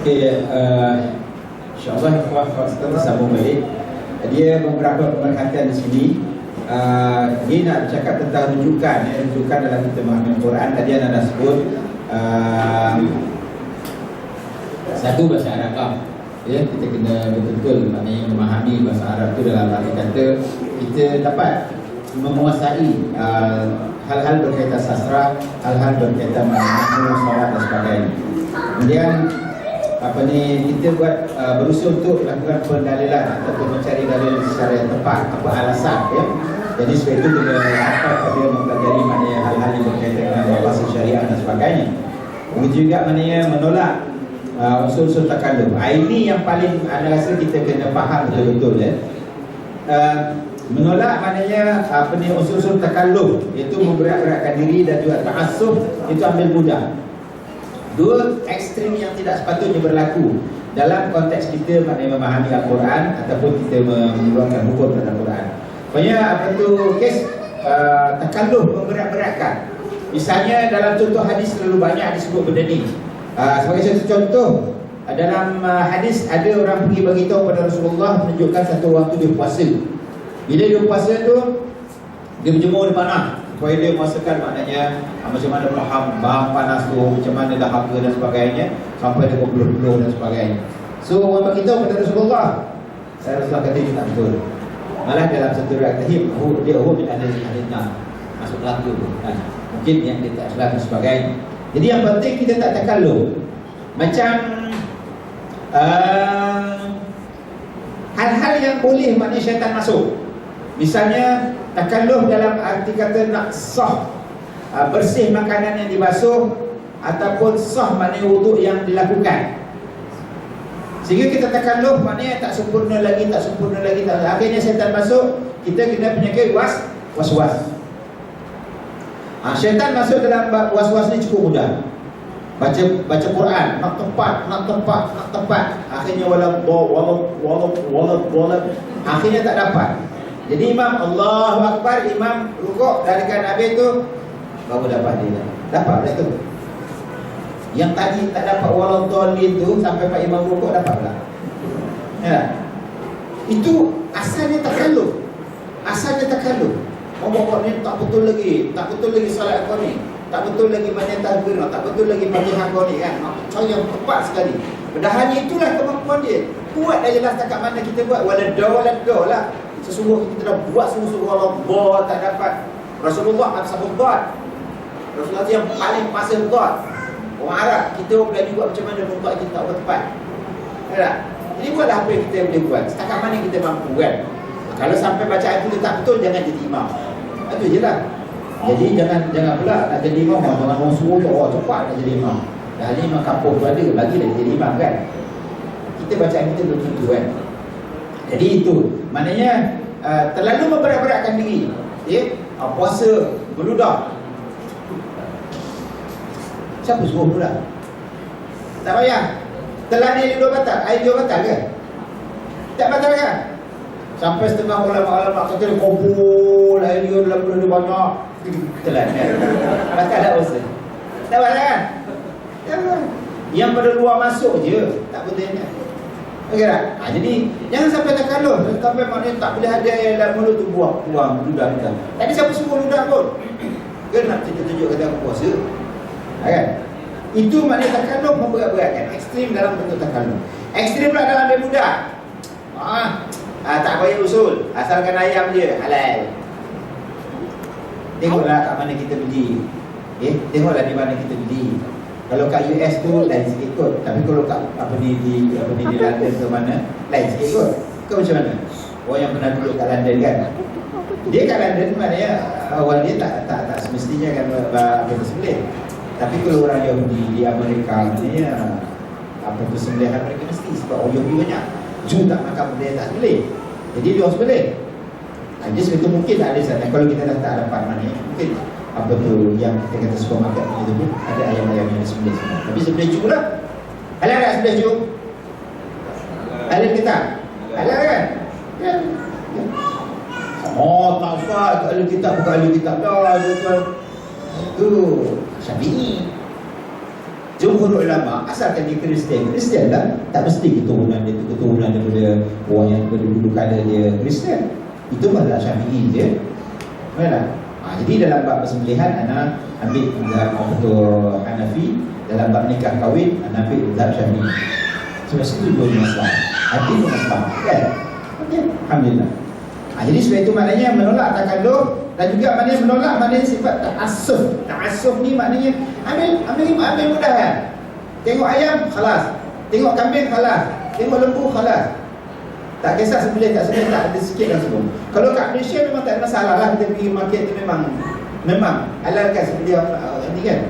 Okey, insyaAllah kita bersambung balik. Dia beberapa pemerhatian di sini. Dia nak bercakap tentang rujukan dalam kita memahami Al-Quran. Tadi anda dah sebut satu bahasa Arab lah. Ya, kita kena betul-betul maknanya memahami bahasa Arab itu dalam arti kata kita dapat menguasai hal-hal berkaitan sastra, hal-hal berkaitan nahwu, solat dan sebagainya. Kemudian kita buat berusaha untuk lakukan pendalilan ataupun mencari dalil secara yang tepat, apa alasan ya. Jadi sebab itu kita dapat apabila mempelajari maknanya hal-hal yang berkaitan dengan bahasa syariah dan sebagainya. Begitu juga maknanya menolak unsur-unsur takalluf. Ini yang paling anda rasa kita kena faham betul-betul ya. Menolak maknanya unsur-unsur takalluf, iaitu memberat-beratkan diri dan juga ta'assuf, itu ambil mudah. Dua ekstrim yang tidak sepatutnya berlaku dalam konteks kita maknanya memahami Al-Quran ataupun kita mengeluarkan hukum dalam Al-Quran. Banyak kes takalluf, memberat-beratkan. Misalnya dalam contoh hadis terlalu banyak disebut benda ni. Sebagai satu contoh, dalam hadis ada orang pergi beritahu kepada Rasulullah menunjukkan satu waktu dia puasa. Bila dia puasa tu, dia berjemur di panah supaya dia merasakan maknanya macam mana bahan panas tu, macam mana dahaga dan sebagainya, sampai dia berpeluh-peluh dan sebagainya. So orang beritahu kepada Rasulullah, Rasulullah kata itu tak betul. Malah dalam satu riwayat tahib dia bin al-Hadithah masuk neraka kan. Mungkin yang dia tak salah dan sebagainya. Jadi yang penting kita tak takalluf. Macam hal-hal yang boleh maknanya syaitan masuk. Misalnya takalluf dalam arti kata nak sah bersih makanan yang dibasuh ataupun sah maknanya wuduk yang dilakukan. Sehingga kita takalluf maknanya tak sempurna lagi. Akhirnya syaitan masuk, kita kena penyakit was-was. Syaitan masuk dalam was-was ni cukup mudah. Baca Quran, nak tepat. Akhirnya walau akhirnya tak dapat. Jadi imam Allahu Akbar, imam rukuk darikan habis tu baru dapat dia. Dapat dah tu. Yang tadi tak dapat walau dhalin tu sampai pak imam rukuk dapat pula. Ya. Itu asalnya takalluf. Bawa ni tak betul lagi solat kau ni. Tak betul lagi banyak takbir, tak betul lagi Fatihah kau ni kan. Macam yang tepat sekali. Padahalnya itulah kemampuan dia. Buat dah jelas takat mana kita buat. Waladoh lah. Sesungguhnya kita dah buat sungguh-sungguh walau tak dapat. Rasulullah sabut dhat. Rasulullah yang paling pasal dhat. Orang Arab, kita boleh buat macam mana buat kita tak tepat. Tak? Jadi buatlah apa yang kita boleh buat. Setakat mana kita mampu kan. Kalau sampai bacaan kita tak betul, jangan jadi imam. Itu je lah. Jadi jangan pula nak jadi imam. Jangan orang suruh cepat nak jadi imam. Dah ni imam kampung tu ada, lagi dah jadi imam kan. Kita bacaan kita belum tentu kan. Jadi itu maknanya terlalu memberat-beratkan diri. Puasa berludah. Siapa suruh berludah? Tak payah. Telan air dua batal. Air dua batal ke? Tak batal kan? Sampai setengah ulama-ulama kata dia kumpul air dia dalam benda banyak. Telan kan? Batal tak puasa? Tak batal kan? Yang pada luar masuk je. Tak betul kan? Okey tak? Jadi jangan sampai takalluf. Sampai maknanya tak boleh ada air dalam mulut tu buang ludah kita. Tadi siapa suruh ludah pun? Ke nak tunjuk kata aku puasa? Kan? Itu maknanya takalluf memberat-beratkan. Ekstrim dalam bentuk takalluf. Ekstrim pula dalam dia mudah. Tak payah usul, asalkan ayam je halal. Tengoklah kat mana kita beli. Tengoklah di mana kita beli. Kalau kat US tu lain sikit kot. Tapi kalau kat di London ke mana, lain sikit kot. Kau macam mana? Orang yang pernah duduk kat London kan. Dia kat London maknanya awal dia tak semestinya kan bersembelih. Tapi kalau orang Yahudi di Amerika maknanya persembelihan mereka mesti sebab orang Yahudi banyak. Jum tak makan benda tak boleh. Jadi dia harus boleh. Jadi sebab itu mungkin ada sana. Kalau kita dah tak dapat mana, mungkin apa tu yang kita kata supermarket itu pun ada ayam-ayam yang disembelih semua. Tapi sembelih jum lah. Halal tak sembelih jum? Halal kita? Halal kan? Ya. Tak usah. Ahli kitab bukan ahli kitab dah. Itu Syafi'i. jumhur ulama asalkan dia Kristian lah, tak mesti keturunan dia keturunan daripada orang yang berdulu kala dia Kristian. Itu mazhab Syafi'i je. Baiklah. Jadi dalam bab persembelihan ana ambil mazhab Hanafi, dalam bab nikah kahwin ana ambil mazhab Syafi'i. Sebab situ dua masalah. Hadis masalah, kan? Okey, alhamdulillah. Jadi sebab itu maknanya menolak takalluf, dan juga maknanya menolak maknanya sifat ta'assuf. Ta'assuf ni maknanya ambil mudah kan? Tengok ayam, khalas. Tengok kambing, khalas. Tengok lembu, khalas. Tak kisah sembelih tak sembelih, tak ada sikit dan semua. Kalau kat Malaysia memang tak ada masalah lah. Kita pergi market tu memang halalkan sembelih ni kan.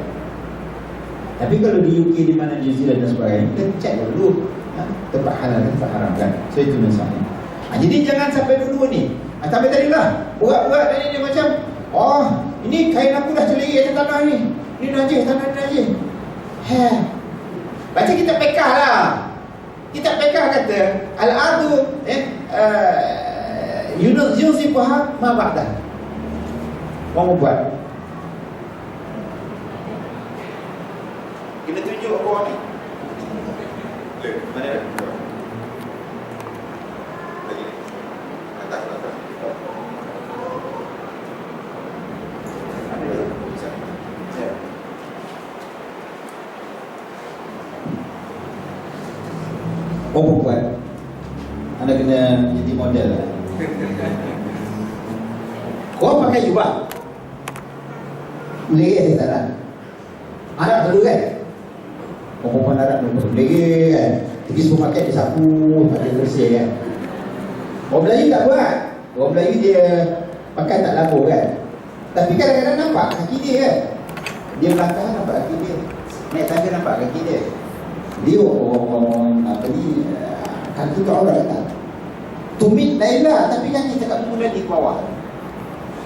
Tapi kalau di UK, di mana New Zealand dan sebagainya, kita cek dulu tempat halal dan tempat haram kan. So itu masalahnya. Jadi jangan sampai dua-dua ni. Sampai tadi lah buat-buat tadi dia macam, oh ini kain aku dah celiri atas tanah ni, ni najis, tanah ni najis. Baca kitab pekah lah. Kitab pekah kata al-ardu yuzifuha ma ba'dah. Mau buat kita tunjuk orang ni. Mana dah? Perempuan anda kena jadi model lah. Kau pakai jubah leher dia tak ada. Arab dulu kan, perempuan Arab dulu leher kan, pergi supermarket dia sapu, pakai bersih kan. Orang Melayu tak buat. Orang Melayu dia pakai tak labur kan. Tapi kadang-kadang nampak kaki dia kan. Dia belakang nampak kaki dia, naik tangga nampak kaki dia. Dia orang apa ni, kaki tu aurat tak? Tumit lain lah, tapi kaki cakap buku lali ke bawah.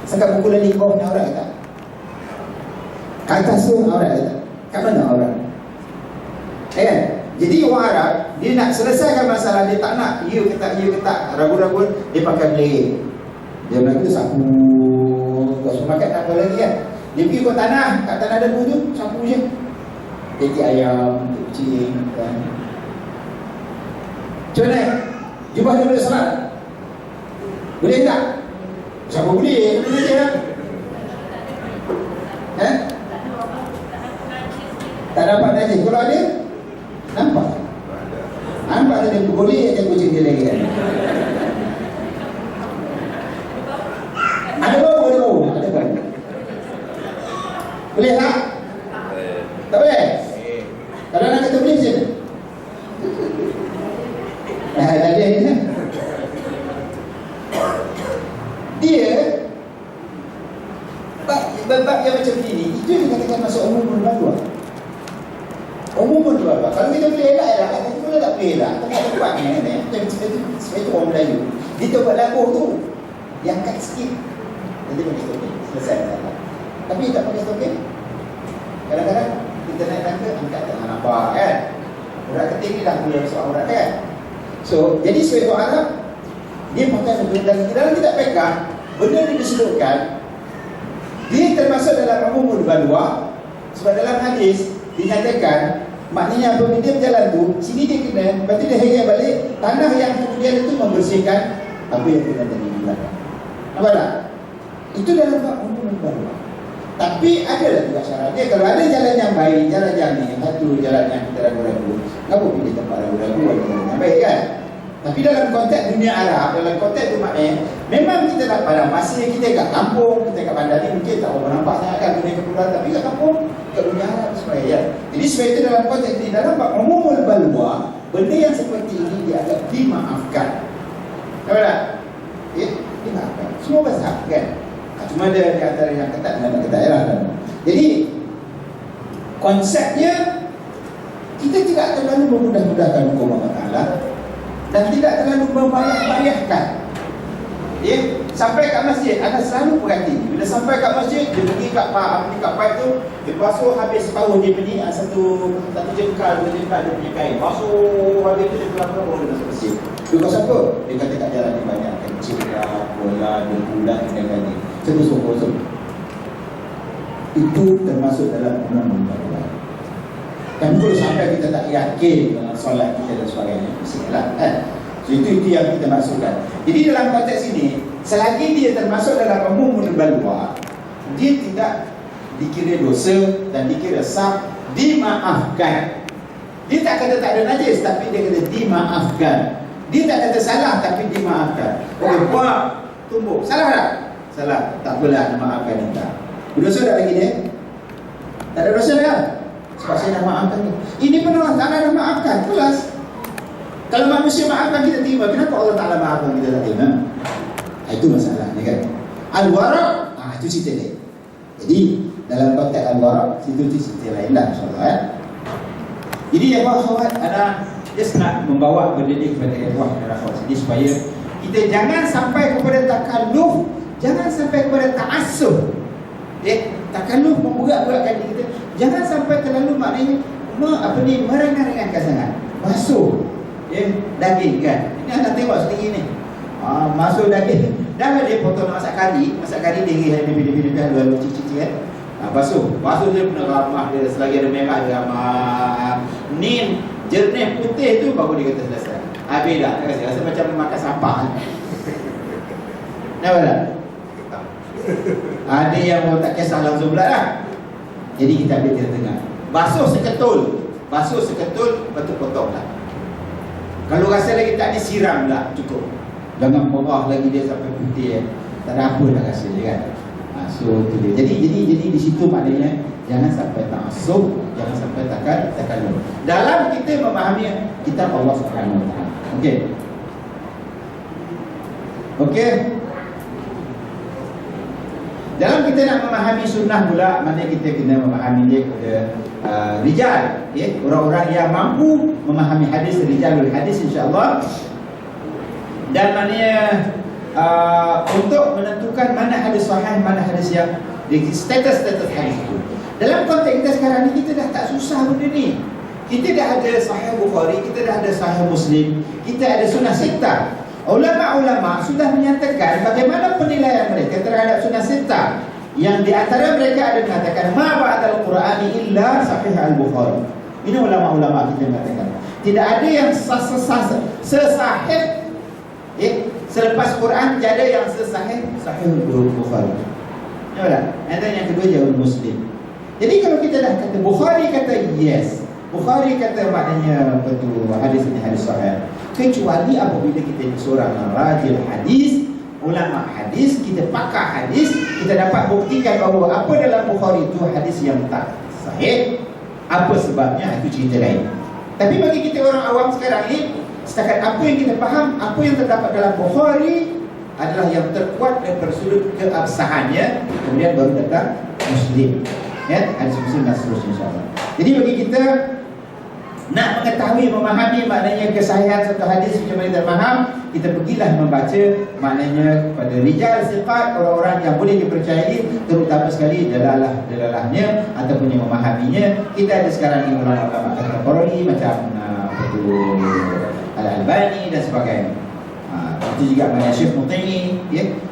Cakap buku lali ke bawah ni aurat tak? Kat atas tu aurat tak? Kat mana aurat? Kan? Jadi orang Arab, dia nak selesaikan masalah, dia tak nak ya ke tak, ragu-ragu, dia pakai blade. Dia bilang tu sapu. Kat supermarket tak apa lagi kan. Dia pergi ke tanah, kat tanah debu tu, sapu je. Teki ayam, kucing kan. Macam mana? Jubah dia boleh salat? Boleh tak? Siapa boleh? Boleh je kan? Tak dapat najis. Kalau ada, nampak? Nampak ada boleh ada kucing dia lagi kan? Ada bau? Ada bau? Ada bau? Boleh tak? Tak boleh? Kalau nak kata boleh macam mana? Dia bab yang macam ini, itu yang dikatakan masuk umum berbalua. Umum berbalua. Kalau kita boleh elak, kita boleh tak boleh elak. Tak ada buat ni. Sebab itu orang Melayu, dia tu buat lagu tu, dia angkat sikit, nanti pakai stopeng, selesai masalah. Tapi tak pakai stopeng, kadang-kadang kita naik tangga, angkat tak nampak kan. Urat keting ni dah boleh masuk aurat kan. So, jadi sebagai orang Arab, dia pakai benda dalam kitab pekah, benda ni disebutkan, dia termasuk dalam umum balwa. Sebab dalam hadis dinyatakan, maknanya apabila dia berjalan tu, sini dia kena, lepas tu dia heret balik, tanah yang kemudian itu membersihkan apa yang kena tadi di belakang. Nampak tak? Itu dalam umum balwa. Tapi ada juga syaratnya. Kalau ada jalan yang baik, jalan yang ni, satu jalan yang kita ragu-ragu, kenapa pilih tempat ragu-ragu, ada jalan yang baik kan? Tapi dalam konteks dunia Arab, dalam konteks tu maknanya, memang kita dah pada masa kita kat kampung, kita kat bandar ni mungkin tak orang nampak sangat kan dunia kepulauan, tapi kat kampung, kat dunia Arab sebenarnya ya. Jadi sebab itu dalam konteks ini, dalam umumul balwa, benda yang seperti ini dia agak dimaafkan. Nampak tak? Ya, dimaafkan. Semua mazhab kan? Cuma ada di antara yang ketat dan yang ketat lah. Jadi konsepnya, kita tidak terlalu memudah-mudahkan hukum Allah Ta'ala dan tidak terlalu membayar-bayarkan. Ya, sampai kat masjid, anda selalu perhati, bila sampai kat masjid, dia pergi kat pipe tu, dia basuh habis setahun dia pergi, satu jengkal, dia punya kain, basuh habis tu dia pulang-pulang baru dia masuk masjid. Because apa? Dia kata kat jalan ni banyak kencing lah, bola, dia bulat dan lain-lain. Kosong. Itu termasuk dalam umum balwa. Dan kalau sampai kita tak yakin dengan solat kita dan sebagainya, mestilah kan. So, itu yang kita maksudkan. Jadi dalam konteks ini, selagi dia termasuk dalam umum balwa, dia tidak dikira dosa dan dikira sah, dimaafkan. Dia tak kata tak ada najis, tapi dia kata dimaafkan. Dia tak kata salah, tapi dimaafkan. Okey, buat tumbuk, salah tak? Salah, tak apalah, maafkan kita. Berdosa tak lagi dia? Tak ada dosa dah. Sebab saya dah maafkan dia. Ini pun Allah Ta'ala dah maafkan, jelas. Kalau manusia maafkan kita terima, kenapa Allah Ta'ala maafkan kita tak terima? Itu masalahnya kan. Al-Wara', itu cerita lain. Jadi dalam konteks Al-Wara', situ cerita lain lah, insyaAllah. Jadi ya khawat, ada just nak membawa berdidik kepada ikhwah dan akhwat sini supaya kita jangan sampai kepada takalluf, jangan sampai kepada ta'assub. Takalluf memberat-beratkan diri kita. Jangan sampai terlalu maknanya meringan-ringankan sangat. Basuh daging kan. Ini anda tengok setinggi ni. Masuk daging. Dah dia potong masak kari dia lebih-lebih lalu cici-cici kan. Basuh dia kena ramah dia, selagi ada merah dia ramah. Ni jernih putih tu baru dia kata selesai. Habis dah, tak kasi. Rasa macam makan sampah. Nampak tak? Ada yang tak kisah langsung pula lah. Jadi kita ambil tengah-tengah. Basuh seketul, lepas tu potong lah. Kalau rasa lagi tak ada, siram lah, cukup. Jangan merah lagi dia sampai putih. Tak ada apa dah rasa dia kan. So tu dia. Jadi di situ maknanya jangan sampai ta'assub, jangan sampai takalluf. Dalam kita memahami kitab Allah Subhanahu Wa Taala. Okey. Dalam kita nak memahami sunnah pula, maknanya kita kena memahami dia kepada rijal, orang-orang yang mampu memahami hadis, rijalul hadis insya-Allah. Dan maknanya untuk menentukan mana hadis sahih, mana hadis yang status hadis itu. Dalam konteks kita sekarang ni, kita dah tak susah benda ni. Kita dah ada Sahih Bukhari, kita dah ada Sahih Muslim, kita ada Sunnah Sittah. Ulama-ulama sudah menyatakan bagaimana penilaian mereka terhadap Sunnah Sittah. Yang di antara mereka ada mengatakan ma ba'dal Qur'ani illa Sahih Al-Bukhari. Ini ulama-ulama kita mengatakan tidak ada yang sesahih selepas Quran, tiada yang sesahih Sahih Bukhari. Nampak tak? Dan yang kedua jauh Muslim. Jadi kalau kita dah kata Bukhari kata yes, Bukhari kata maknanya betul hadis ini hadis sahih. Kecuali apabila kita ni seorang rajil hadis, ulama hadis, kita pakar hadis, kita dapat buktikan bahawa apa dalam Bukhari itu hadis yang tak sahih. Apa sebabnya, itu cerita lain. Tapi bagi kita orang awam sekarang ni, setakat apa yang kita faham, apa yang terdapat dalam Bukhari adalah yang terkuat dan bersudut keabsahannya. Kemudian baru datang Muslim, hadis Muslim dan seterusnya insyaAllah. Jadi bagi kita nak mengetahui, memahami maknanya kesahihan satu hadis macam mana kita faham, kita pergilah membaca maknanya pada rijal siqat, orang-orang yang boleh dipercayai, terutama sekali dalalahnya ataupun yang memahaminya. Kita ada sekarang ni ulama-ulama kategori macam Al-Albani dan sebagainya. Itu juga maknanya Syekh Muti'i,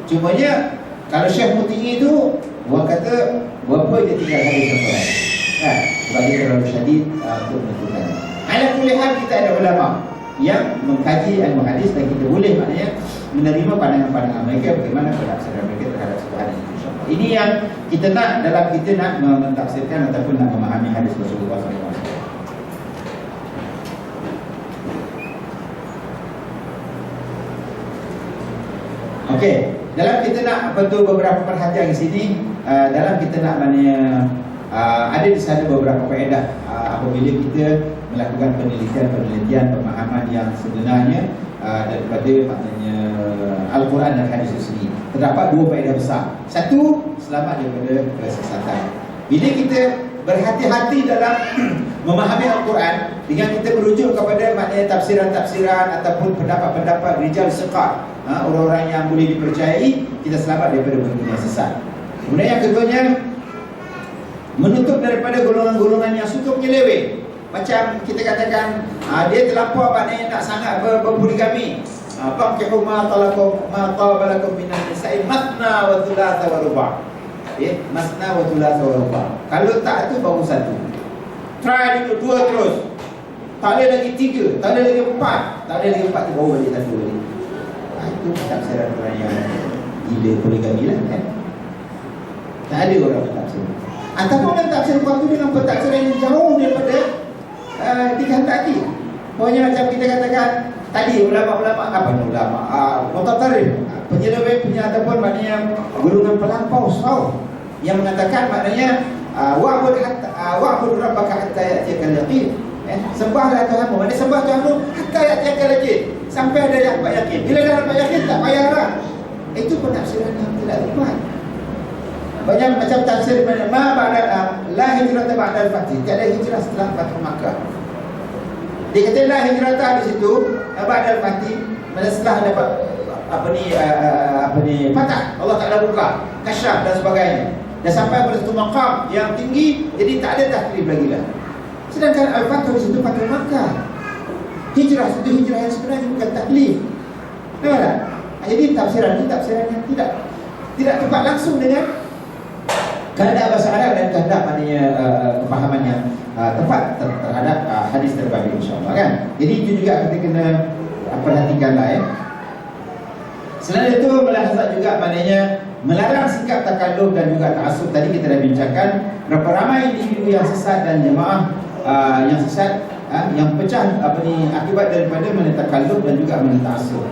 Cumanya kalau Syekh Muti'i itu orang kata berapa dia tinggal hadis yang sebab dia terlalu syadid untuk menentukan. Ala kulli hal, kita ada ulama yang mengkaji ilmu hadis dan kita boleh maknanya menerima pandangan-pandangan mereka, bagaimana penafsiran mereka terhadap satu hadis, insya-Allah. Ini yang kita nak dalam kita nak mentafsirkan ataupun nak memahami hadis Rasulullah SAW. Okey, dalam kita nak beberapa perhatian di sini, dalam kita nak maknanya ada di sana beberapa faedah apabila kita melakukan penelitian pemahaman yang sebenarnya daripada maknanya Al-Quran dan hadis itu sendiri. Terdapat dua faedah besar. Satu, selamat daripada kesesatan. Bila kita berhati-hati dalam memahami Al-Quran dengan kita merujuk kepada maknanya tafsiran-tafsiran ataupun pendapat-pendapat rijal siqat, orang-orang yang boleh dipercayai, kita selamat daripada benda yang sesat. Kemudian yang keduanya, menutup daripada golongan-golongan yang suka menyeleweng. Macam kita katakan dia terlampau maknanya nak sangat berpoligami. Fankihu ma tabalakum minan nisa'i matna wa thulatha wa ruba'. Masna wa thulatha wa ruba'. Kalau tak tu baru satu. Try dulu 2 terus. Tak ada lagi 3, tak ada lagi 4. Tak ada lagi 4 tu baru balik 1 balik. Itu tafsiran orang yang gila poligami lah kan. Tak ada orang bertafsir. Ataupun orang tafsir waktu dengan pentafsiran yang jauh daripada dikehendaki. Pokoknya macam kita katakan tadi ulama-ulama mutatarif, penyeleweng ataupun maknanya golongan pelampau yang mengatakan maknanya wa'bud rabbaka hatta ya'tiyakal yaqin. Sembahlah Tuhanmu. Maknanya sembah Tuhanmu hatta ya'tiyakal yaqin. Sampai ada yang yakin. Bila dah dapat yakin tak payah harap. Itu penafsiran yang tidak tepat. Banyak macam tafsir la hijrata ba'dal fath. Tiada hijrah setelah Fathu Makkah. Dia kata la hijrata di situ ba'dal fath, setelah dapat fatah, Allah Taala buka kasyaf dan sebagainya. Dan sampai pada satu maqam yang tinggi, jadi tak ada taklif lagi lah. Sedangkan al-fathu di situ Fathu Makkah. Hijrah itu hijrah yang sebenarnya bukan taklif. Nampak tak? Jadi tafsiran ini tafsiran yang tidak tepat langsung dengan kehendak bahasa Arab dan kehendak maknanya kefahaman yang tepat terhadap hadis terbalik, insyaAllah kan. Jadi itu juga kita kena perhatikanlah ya. Selain itu melahazat juga maknanya melarang sikap takalluf dan juga ta'assub. Tadi kita dah bincangkan berapa ramai individu yang sesat dan jemaah yang sesat yang pecah akibat daripada takalluf dan juga ta'assub.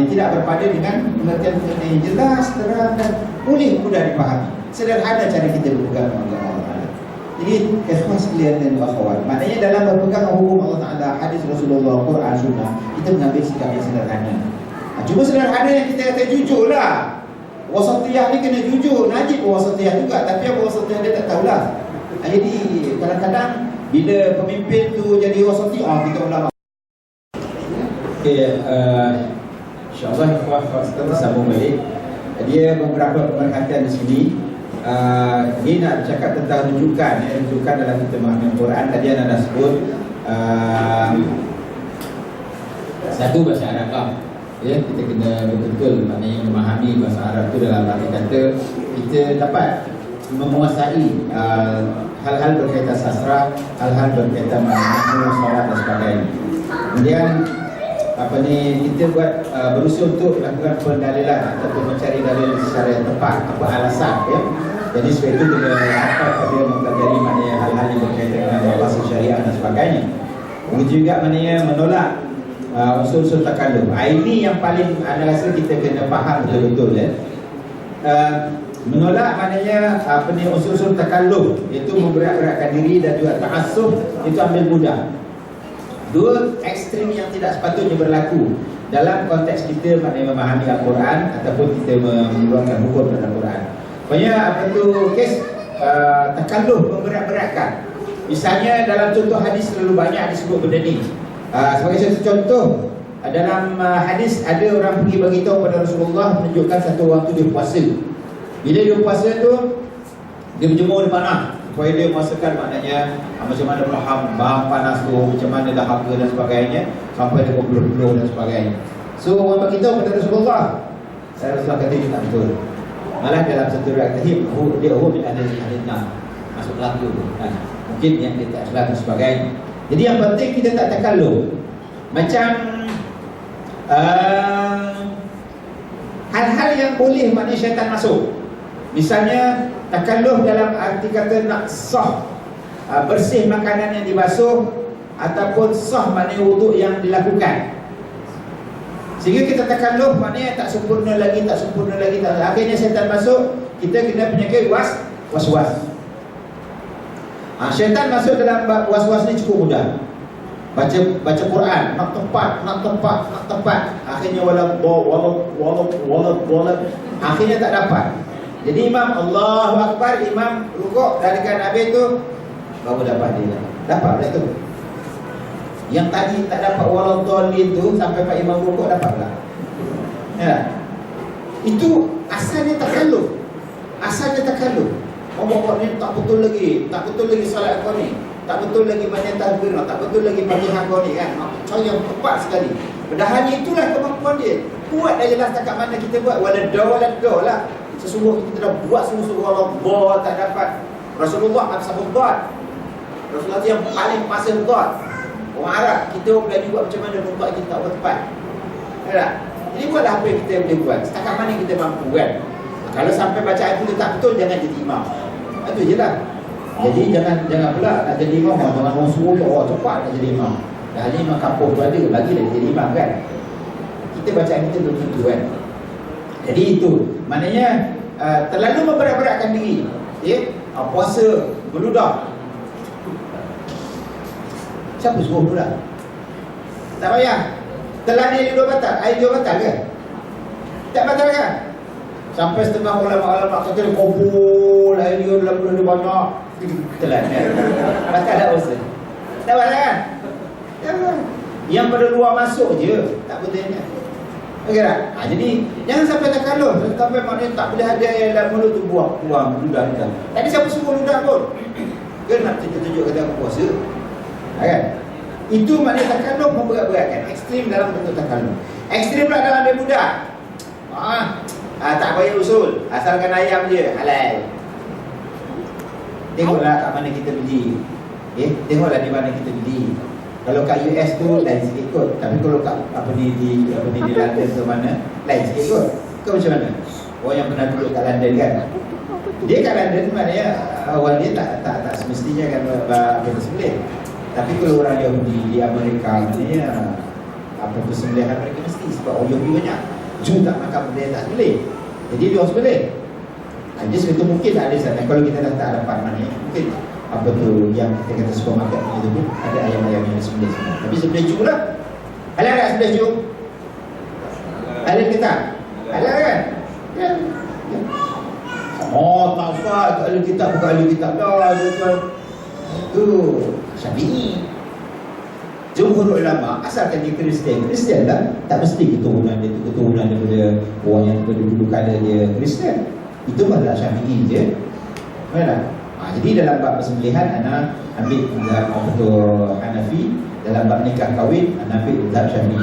Tidak berpada dengan pengertian-pengertian yang jelas, terang dan mudah dipahami. Sederhana cara kita berpegang dengan Allah Ta'ala. Jadi ikhwan sekalian dan akhwat, maknanya dalam berpegang hukum Allah Ta'ala, hadis Rasulullah, Quran, Sunnah, kita mengambil sikap yang sederhana. Cuma sederhana yang kita kata jujur lah. Wasatiyah ni kena jujur. Najib pun wasatiyah juga, tapi apa wasatiyah dia tak tahulah. Jadi kadang-kadang bila pemimpin tu jadi wasatiyah, kita ulama. Okay, insyaAllah kita bersambung balik. Dia beberapa pemerhatian di sini. Dia nak bercakap tentang rujukan. Rujukan dalam kita memahami Quran. Tadi anda dah sebut satu bahasa Arab lah. Ya, kita kena betul-betul maknanya memahami bahasa Arab itu dalam arti kata kita dapat menguasai hal-hal berkaitan sastra, hal-hal berkaitan makna, solat dan sebagainya. Kemudian kita buat berusaha untuk melakukan pendalilan ataupun mencari dalil secara yang tepat, apa alasan ya. Jadi sebab itu kita dapat pada mempelajari maknanya hal-hal yang berkaitan dengan bahasa syariah dan sebagainya. Begitu juga maknanya menolak usul-usul takalluf. Ini yang paling anda rasa kita kena faham betul-betul ya. Menolak maknanya usul-usul takalluf, iaitu memberat-beratkan diri dan juga ta'assub, itu ambil mudah. Dua ekstrim yang tidak sepatutnya berlaku dalam konteks kita maknanya memahami Al-Quran ataupun kita mengeluarkan hukum dalam Al-Quran. Banyak kes takalluf, memberat-beratkan. Misalnya dalam contoh hadis terlalu banyak disebut benda ni. Sebagai satu contoh, dalam hadis ada orang pergi beritahu pada Rasulullah menunjukkan satu waktu dia puasa. Bila dia puasa tu, dia berjemur di panah supaya dia merasakan maknanya macam mana bahan panas tu, macam mana dahaga dan sebagainya, sampai dia berpeluh-peluh dan sebagainya. So orang beritahu pada Rasulullah, Rasulullah kata itu tak betul. Malah dalam satu riwayat tahib dia min ahli masuk neraka kan. Mungkin yang dia tak ikhlas dan sebagainya. Jadi yang penting kita tak takalluf. Macam hal-hal yang boleh maknanya syaitan masuk. Misalnya takalluf dalam arti kata nak sah bersih makanan yang dibasuh ataupun sah maknanya wuduk yang dilakukan. Sehingga kita takalluf maknanya tak sempurna lagi. Akhirnya syaitan masuk, kita kena penyakit was-was. Syaitan masuk dalam was-was ni cukup mudah. Baca Quran, nak tepat. Akhirnya walau akhirnya tak dapat. Jadi imam Allahu Akbar, imam rukuk dah dekat Nabi tu, baru dapat dia. Dapat dah tu. Yang tadi tak dapat walau dhalin tu sampai Pak Imam rukuk dapat pula. Ya. Itu asalnya takalluf. Bawa ni tak betul lagi solat kau ni, tak betul lagi banyak takbir, tak betul lagi Fatihah kau ni kan. Cara yang tepat sekali. Padahalnya itulah kemampuan dia. Buat dah jelas takat mana kita buat. Waladoh lah. Sesungguhnya kita dah buat sungguh-sungguh Allah tak dapat. Rasulullah bersabda Rasulullah tu yang paling pasal God. Orang Arab, kita boleh buat macam mana membuat kita tak buat tepat. Tak? Jadi buatlah apa yang kita boleh buat. Setakat mana kita mampu kan. Kalau sampai bacaan kita tak betul, jangan jadi imam. Itu je lah. Jadi jangan pula nak jadi imam. Jangan orang suruh cepat nak jadi imam. Dah ni imam kampung tu ada, lagi dah jadi imam kan. Kita bacaan kita belum tentu kan. Jadi itu maknanya terlalu memberat-beratkan diri. Puasa berludah. Siapa suruh berludah? Tak payah. Telan air dua batal. Air dua batal ke? Tak batal kan? Sampai setengah ulama-ulama kata dia kumpul air dia dalam bulan dia banyak. Telan kan? Batal tak puasa? Tak batal kan? Yang pada luar masuk je. Tak betulnya. Okey tak? Jadi jangan sampai terkalur. Sampai maknanya tak boleh ada yang dalam mulut tu buang ludah kita. Tadi siapa suruh ludah pun? Ke nak tunjuk kata aku puasa? Kan? Itu maknanya terkalur memberat-beratkan. Ekstrim dalam bentuk terkalur. Ekstrim pula dalam dia mudah. Tak payah usul. Asalkan ayam je halal. Tengoklah kat mana kita beli. Tengoklah di mana kita beli. Kalau kat US tu lain sikit kot. Tapi kalau kat di London tu mana lain sikit kot. Kau macam mana? Orang yang pernah duduk kat London kan. Dia kat London maknanya awal dia tak semestinya kan bersembelih. Tapi kalau orang Yahudi di Amerika maknanya apa persembelihan mereka mesti sebab orang Yahudi banyak. Jum tak makan benda tak boleh. Jadi dia harus boleh. Jadi sebetulnya mungkin ada sana. Kalau kita dah tak dapat mana mungkin apa tu yang kita kata supermarket itu pun ada ayam-ayam yang disembelih semua. Tapi sebelih jum lah. Halal tak sebelih jum? Halal kita? Halal kan? Ya. Tak Ustaz, ahli kitab bukan ahli kitab dah. Itu Syafi'i. Jumhur ulama asalkan dia Kristian lah, tak mesti keturunan dia keturunan daripada orang yang dulu kala dia Kristian. Itu mazhab Syafi'i je. Mana? Jadi dalam bab persembelihan ana ambil mazhab Hanafi, dalam bab nikah kahwin ana ambil mazhab Syafi'i.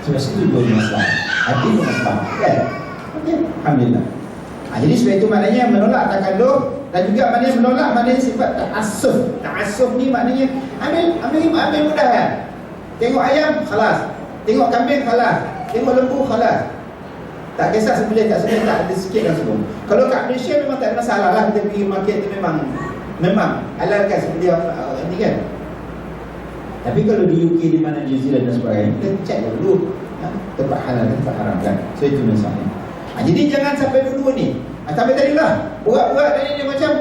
Sebab situ dua masalah. Hati pun masalah kan? Okey, alhamdulillah. Jadi sebab itu maknanya menolak takalluf dan juga maknanya menolak maknanya sifat ta'assuf. Ta'assuf ni maknanya ambil mudah kan. Tengok ayam khalas, tengok kambing khalas, tengok lembu khalas. Tak kisah sembelih tak sembelih, tak ada sikit dan semua. Kalau kat Malaysia memang tak ada masalah lah. Kita pergi market tu memang halalkan sembelih ni kan. Tapi kalau di UK, di mana New Zealand dan sebagainya, kita check dulu tempat halal dan tempat haram kan. So itu masalahnya. Jadi jangan sampai dua-dua ni. Sampai tadi lah buat-buat dan ini macam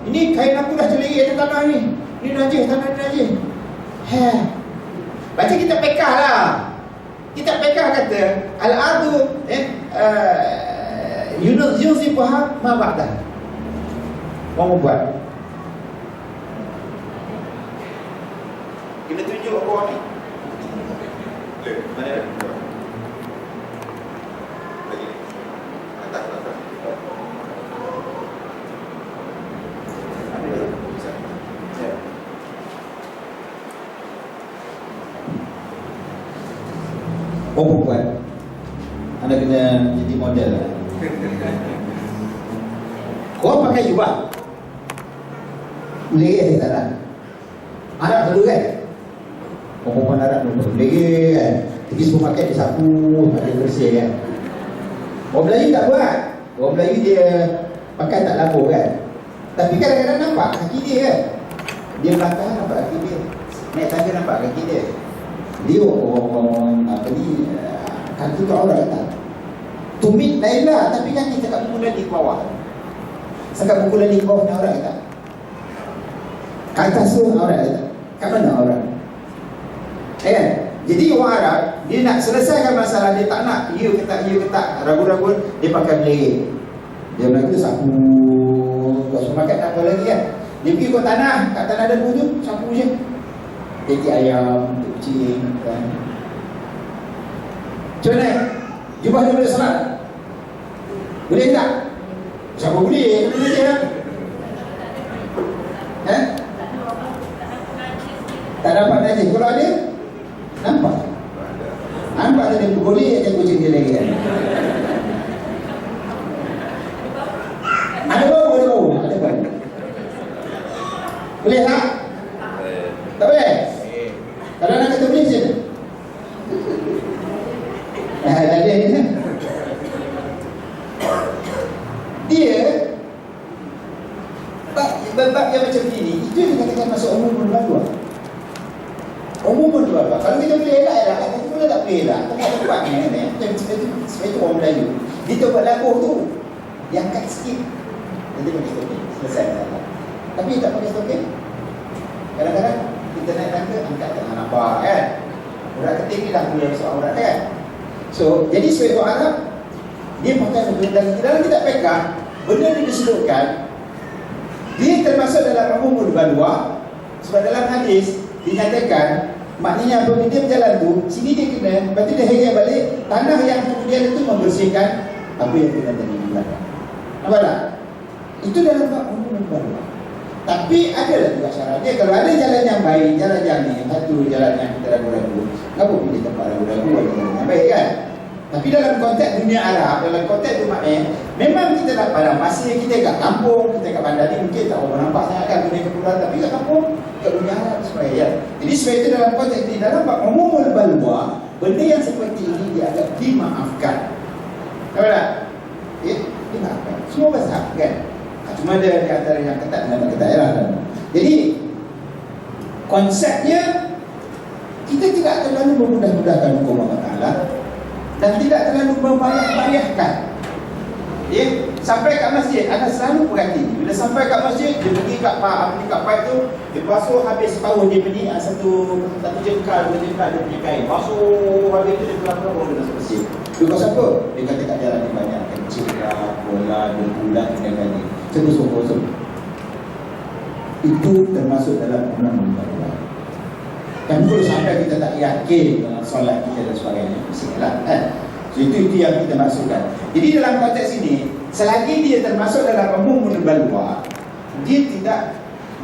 ini kain aku dah celik atas tanah ni. Ini najis, tanah ni najis. Baca kitab pekah lah. Kitab pekah kata al-ardu yuzifuha ma ba'dah. Orang buat. Kita tunjuk orang ni. Mana dah? Perempuan anda kena jadi model lah. Kau pakai jubah boleh tak nak? Arab dulu kan? Perempuan Arab dulu boleh kan? Pergi supermarket dia sapu, dia bersih kan? Orang Melayu tak buat. Orang Melayu dia pakai tak labur kan? Tapi kadang-kadang nampak kaki dia kan? Dia melangkah nampak kaki dia, naik tangga nampak kaki dia. Dia orang apa ni, kaki tu aurat tak? Tumit lain lah, tapi kaki cakap buku lali ke bawah. Cakap buku lali ke bawah ni aurat tak? Kat atas tu aurat tak? Kat mana aurat? Kan? Jadi orang Arab, dia nak selesaikan masalah, dia tak nak ya ke tak, ragu-ragu, dia pakai blade. Dia bilang tu sapu, kat supermarket tak apa lagi kan? Dia pergi ke tanah, kat tanah debu tu, sapu je. Teki ayam, kucing kan. Macam mana? Jubah dia boleh salat? Boleh tak? Siapa boleh? Boleh je kan? Tak dapat najis. Kalau ada, nampak? Nampak ada boleh ada kucing dia lagi kan? Ada bau? Ada bau? Boleh tak? Tak boleh? Kalau nak kata boleh macam mana? Dia bab yang macam ini, itu yang dikatakan masuk umum berlaku. Umum berlaku. Kalau kita boleh elak, kita boleh tak boleh elak. Kita tak buat ni. Sebab itu orang Melayu. Dia tu buat lagu tu, dia angkat sikit, nanti pakai stokeng, selesai masalah. Tapi tak pakai stokeng, kadang-kadang kita naik tangga, angkat tangan nampak kan. Urat keting ni dah boleh masuk aurat kan. So, jadi sebagai orang Arab, dia pakai dan dalam kitab fiqh, benda ni disebutkan, dia termasuk dalam umumul balwa. Sebab dalam hadis dinyatakan, maknanya apabila dia berjalan tu, sini dia kena, lepas tu dia heret balik, tanah yang kemudian itu membersihkan apa yang kena tadi di belakang. Nampak tak? Itu dalam umumul balwa. Tapi adalah juga syaratnya. Kalau ada jalan yang baik, jalan yang ni, satu jalan yang kita ragu-ragu, kenapa pilih tempat ragu-ragu, ada jalan yang baik kan? Tapi dalam konteks dunia Arab, dalam konteks tu maknanya, memang kita dah pada masa kita kat kampung, kita kat bandar ni mungkin tak orang nampak sangat kan dunia kepulauan, tapi kat kampung, kat dunia Arab sebenarnya ya. Jadi sebab itu dalam konteks ni, dalam umumul balwa, benda yang seperti ini dia agak dimaafkan. Tahu tak? Dimaafkan. Semua besar kan? Cuma ada di antara yang ketat dan tak ketat lah. Jadi konsepnya, kita tidak terlalu memudah-mudahkan hukum Allah Ta'ala dan tidak terlalu membayar-bayarkan. Sampai kat masjid, anda selalu perhati, bila sampai kat masjid, dia pergi kat pipe tu, dia basuh habis separuh dia pergi satu jengkal, dua jengkal dia punya kain, basuh habis tu dia pulang-pulang baru dia masuk masjid. Dia pasal apa? Dia kata kat jalan ni banyak kencing lah, bola, berbulan dan lain-lain. Kosong. Itu termasuk dalam undang-undang. Dan kalau sampai kita tak yakin dengan solat kita dan sebagainya, mestilah kan? So, itu yang kita maksudkan. Jadi dalam konteks ini, selagi dia termasuk dalam umum balwa, dia tidak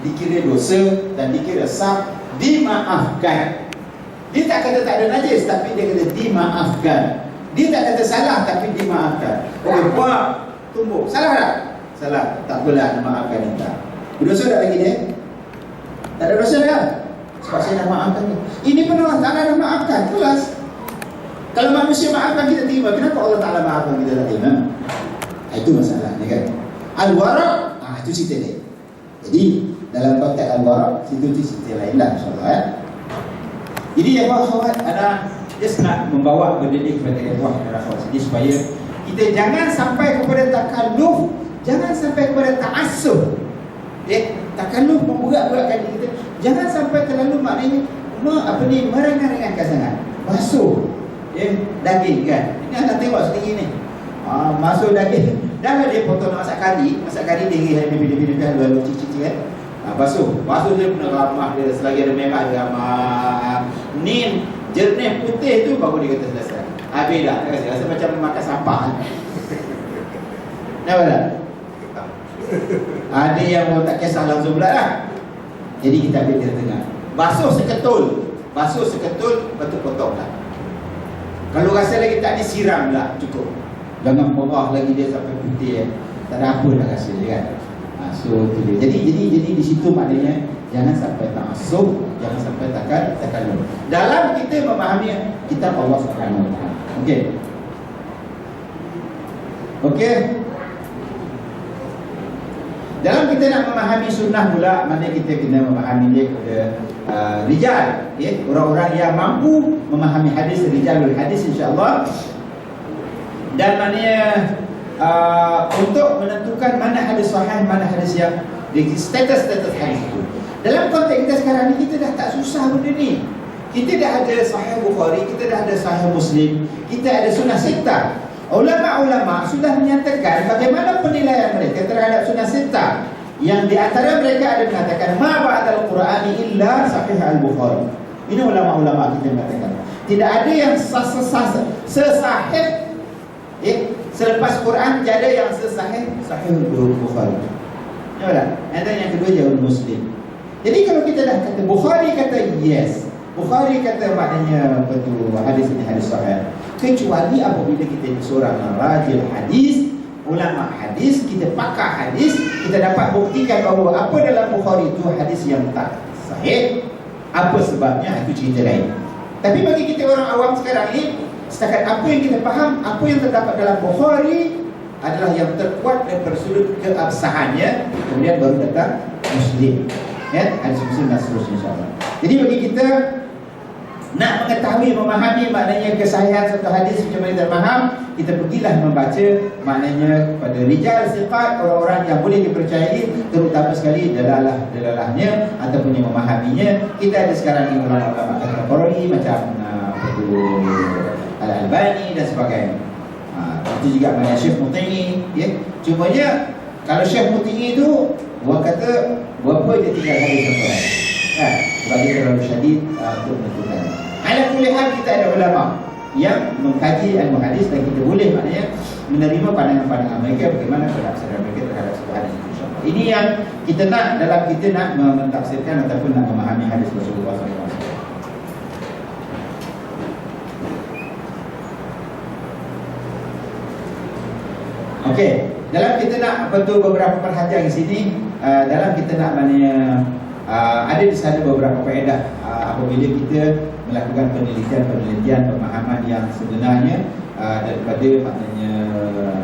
dikira dosa dan dikira sah, dimaafkan. Dia tak kata tak ada najis, tapi dia kata dimaafkan. Dia tak kata salah, tapi dimaafkan. Buat tumbuk, salah tak? Salah, tak apalah, maafkan kita. Berdosa tak lagi dia? Tak ada dosa dah. Sebab saya dah maafkan dia. Ini pun Allah Ta'ala dah maafkan, jelas. Kalau manusia maafkan kita terima, kenapa Allah Ta'ala maafkan kita tak terima? Itu masalahnya kan. Al-Wara', itu cerita dia. Jadi dalam konteks Al-Wara', situ cerita lain lah insyaAllah. Jadi ya khawat, ada just nak membawa benda ni kepada ikhwah dan akhwat sini supaya kita jangan sampai kepada takalluf, jangan sampai kepada ta'assub. Takalluf memberat-beratkan diri kita. Jangan sampai terlalu maknanya merengan-rengankan sangat. Basuh daging kan. Ini anda tengok setinggi ni. Masuk daging. Dah lah dia potong nak masak kari dia lebih-lebih kan lalu cicit kan. Basuh dia kena ramah dia, selagi ada merah dia ramah. Ni jernih putih tu baru dia kata selesai. Habis dah, rasa macam makan sampah. Nampak tak? Ada yang tak kisah langsung pula lah. Jadi kita ambil di tengah. Basuh seketul, lepas tu potong lah. Kalau rasa lagi tak ni, siram lah, cukup. Jangan merah lagi dia sampai putih. Tak ada apa dah rasa dia kan. So tu dia. Jadi di situ maknanya jangan sampai ta'assub, jangan sampai takalluf. Dalam kita memahami kitab Allah Subhanahu Wa Taala. Okey. Dalam kita nak memahami sunnah pula, mana kita kena memahami dia kepada rijal, orang-orang yang mampu memahami hadis, rijalul hadis insya-Allah. Dan maknanya untuk menentukan mana hadis sahih, mana hadis yang status hadis itu. Dalam konteks kita sekarang ni, kita dah tak susah benda ni. Kita dah ada Sahih Bukhari, kita dah ada Sahih Muslim, kita ada Sunnah Sittah. Ulama-ulama sudah menyatakan bagaimana penilaian mereka terhadap Sunnah Sittah. Yang di antara mereka ada mengatakan ma ba'dal Qur'ani illa Sahih Al-Bukhari. Ini ulama-ulama kita mengatakan tidak ada yang sesahih selepas Quran, tiada yang sesahih Sahih Al-Bukhari. Nampak tak? Yang kedua jauh Muslim. Jadi kalau kita dah kata Bukhari kata yes, Bukhari kata maknanya betul hadis ini hadis sahih. Kecuali apabila kita seorang rajil hadis, ulama hadis, kita pakar hadis, kita dapat buktikan bahawa apa dalam Bukhari itu hadis yang tak sahih. Apa sebabnya, itu cerita lain. Tapi bagi kita orang awam sekarang ni, setakat apa yang kita faham, apa yang terdapat dalam Bukhari adalah yang terkuat daripada sudut keabsahannya. Kemudian baru datang Muslim, ya, hadis Muslim dan seterusnya, insyaAllah. Jadi bagi kita nak mengetahui, memahami maknanya kesahihan satu hadis macam mana kita faham, kita pergilah membaca maknanya pada rijal siqat, orang-orang yang boleh dipercayai, terutama sekali dalalahnya ataupun yang memahaminya. Kita ada sekarang ni ulama-ulama kategori macam Al-Albani dan sebagainya. Itu juga maknanya Syekh Muti'i, ya. Cumanya kalau Syekh Muti'i itu orang kata berapa dia tinggal hadis Al-Quran, ya, bagi terlalu syadid untuk menentukan. Ala kulli hal, kita ada ulama yang mengkaji ilmu hadis dan kita boleh maknanya menerima pandangan-pandangan mereka, bagaimana penafsiran mereka terhadap sebuah hadis, insyaAllah. Ini yang kita nak dalam kita nak mentafsirkan ataupun nak memahami hadis Rasulullah SAW. Okey, dalam kita nak beberapa perhatian di sini, dalam kita nak maknanya ada di sana beberapa faedah apabila kita melakukan penelitian pemahaman yang sebenarnya daripada maknanya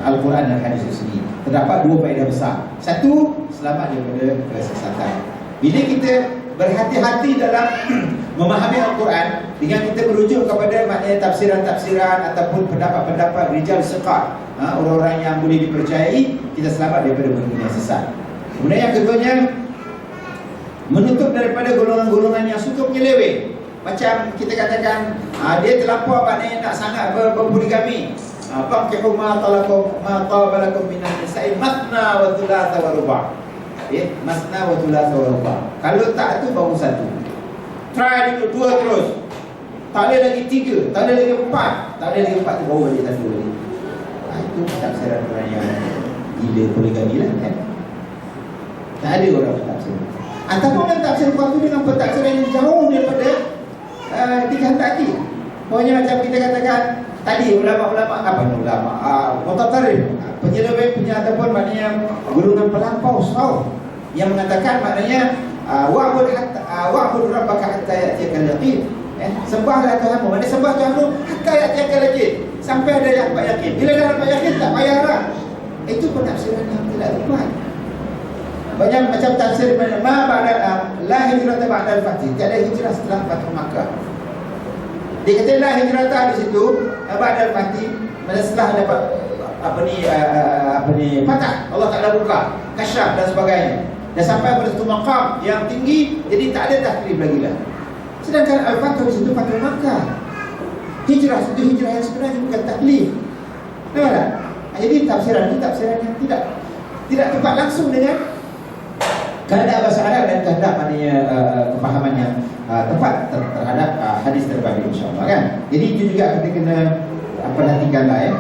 Al-Quran dan hadis itu sendiri. Terdapat dua faedah besar. Satu, selamat daripada kesesatan. Bila kita berhati-hati dalam memahami Al-Quran dengan kita merujuk kepada maknanya tafsiran-tafsiran ataupun pendapat-pendapat rijal siqat, orang-orang yang boleh dipercayai, kita selamat daripada benda yang sesat. Kemudian yang keduanya, menutup daripada golongan-golongan yang suka menyeleweng. Macam kita katakan dia terlampau maknanya nak sangat berpoligami. Fankihu ma tabalakum minan nisa'i masna wa thulatha wa ruba'. Masna wa thulatha wa ruba'. Kalau tak tu baru satu. Try dulu dua terus. Tak ada lagi tiga, tak ada lagi empat. Tak ada lagi empat tu baru balik satu lagi. Itu tafsiran orang yang gila poligami lah, kan. Tak ada orang tafsir. Ataupun orang tafsir waktu dengan pentafsiran yang jauh daripada dikehendaki. Pokoknya macam kita katakan tadi, ulama mutatarrif, penyeleweng ataupun maknanya golongan pelampau saw yang mengatakan maknanya wa'bud rabbaka hatta ya'tiyakal yaqin. Sembahlah Tuhanmu, maknanya sembah Tuhanmu hatta ya'tiyakal yaqin, sampai ada yang tak yakin. Bila dah dapat yakin tak payah harap. Itu penafsiran yang tidak tepat. Banyak macam tafsir la hijrata ba'da al-fath, tiada hijrah setelah Fathu Makkah. Dia kata la hijrah di situ ba'da al-fath, setelah dapat fatah, Allah Taala buka kasyaf dan sebagainya, dan sampai pada satu maqam yang tinggi, jadi tak ada taklif lagi lah. Sedangkan al-fath di situ Fathu Makkah. Hijrah itu hijrah yang sebenarnya bukan taklif. Nampak tak? Jadi tafsiran itu tafsiran yang tidak tepat langsung dengan kehendak bahasa Arab dan kehendak maknanya kefahaman yang tepat terhadap hadis terbaik, insyaAllah, kan. Jadi itu juga kita kena perhatikanlah, ya.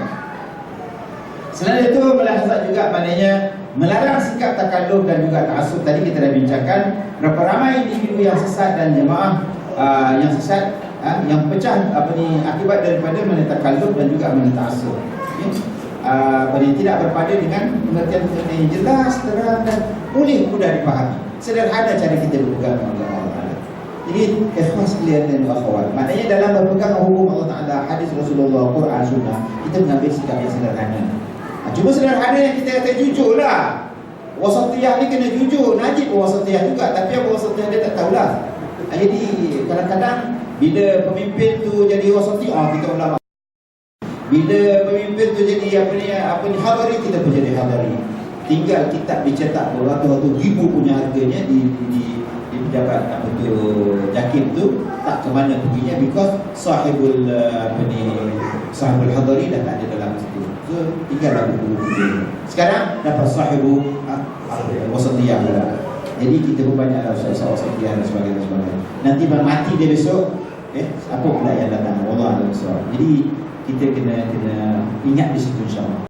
Selain itu, melahazat juga maknanya melarang sikap takalluf dan juga ta'assub. Tadi kita dah bincangkan berapa ramai individu yang sesat dan jemaah yang sesat, yang pecah akibat daripada mana takalluf dan juga mana ta'assub, tidak berpada dengan pengertian-pengertian yang jelas, terang dan boleh mudah dipahami. Sederhana cara kita berpegang dengan Allah Ta'ala. Jadi ikhlas sekalian dan akhwat, maknanya dalam berpegang hukum Allah Ta'ala, hadis Rasulullah, Quran, Sunnah, kita mengambil sikap yang sederhana. Cuma sederhana yang kita kata jujur lah. Wasatiyah ni kena jujur. Najib pun wasatiyah juga, tapi apa wasatiyah dia tak tahulah. Jadi kadang-kadang bila pemimpin tu jadi wasatiyah, kita ulama. Bila pemimpin tu jadi hadari, kita pun jadi hadari. Tinggal kitab dicetak beratus-ratus ribu punya harganya di pejabat JAKIM tu, tak ke mana perginya, because sahibul hadari dah tak ada dalam situ. So tinggal lagu buku. Sekarang dapat sahibu wasatiyah pula. Jadi kita pun banyaklah wasatiyah dan sebagainya. Nanti mati dia besok, apa pula yang datang? Allah Alam. Jadi kita kena ingat di situ, insyaAllah.